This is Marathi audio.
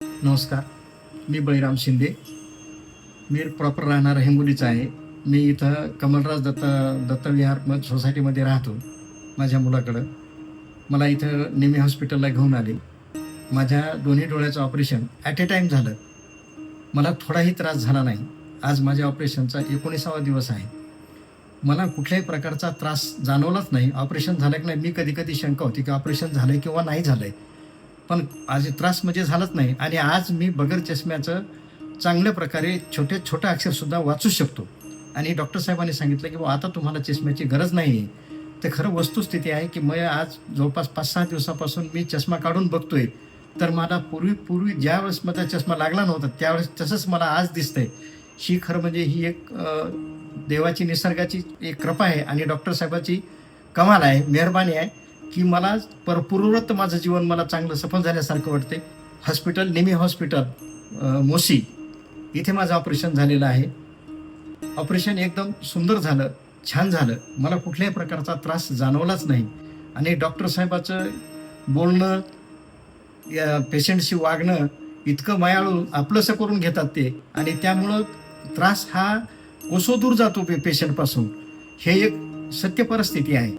नमस्कार. मी बळीराम शिंदे. मी प्रॉपर राहणार हिंगोलीचा आहे. मी इथं कमलराज दत्तविहार सोसायटीमध्ये राहतो माझ्या मुलाकडं. मला इथं निमी हॉस्पिटलला घेऊन आले. माझ्या दोन्ही डोळ्याचं ऑपरेशन ॲट ए टाईम झालं. मला थोडाही त्रास झाला नाही. आज माझ्या ऑपरेशनचा 19वा दिवस आहे. मला कुठल्याही प्रकारचा त्रास जाणवलाच नाही. ऑपरेशन झालं की नाही, मी कधी शंका होती की ऑपरेशन झालं आहे किंवा नाही झालं आहे. पण आज त्रास म्हणजे झालाच नाही आणि आज मी बगर चष्म्याचं चांगल्या प्रकारे छोट्या अक्षरसुद्धा वाचू शकतो. आणि डॉक्टर साहेबांनी सांगितलं की आता तुम्हाला चष्म्याची गरज नाही आहे. तर खरं वस्तुस्थिती आहे की मी आज जवळपास 5-6 दिवसापासून मी चष्मा काढून बघतोय. तर मला पूर्वी ज्यावेळेस माझा चष्मा लागला नव्हता त्यावेळेस तसंच मला आज दिसतंय. ही खरं म्हणजे ही एक देवाची निसर्गाची एक कृपा आहे आणि डॉक्टर साहेबाची कमाल आहे, मेहरबानी आहे की मला पूर्ववत माझं जीवन मला चांगलं सफल झाल्यासारखं वाटते. निमी हॉस्पिटल मोशी इथे माझं ऑपरेशन झालेलं आहे. ऑपरेशन एकदम सुंदर झालं, छान झालं. मला कुठल्याही प्रकारचा त्रास जाणवलाच नाही आणि डॉक्टर साहेबाचं बोलणं, या पेशंटशी वागणं इतकं मायाळू आपलंसं करून घेतात ते आणि त्यामुळं त्रास हा कोसो दूर जातो पेशंटपासून. हे एक सत्य परिस्थिती आहे.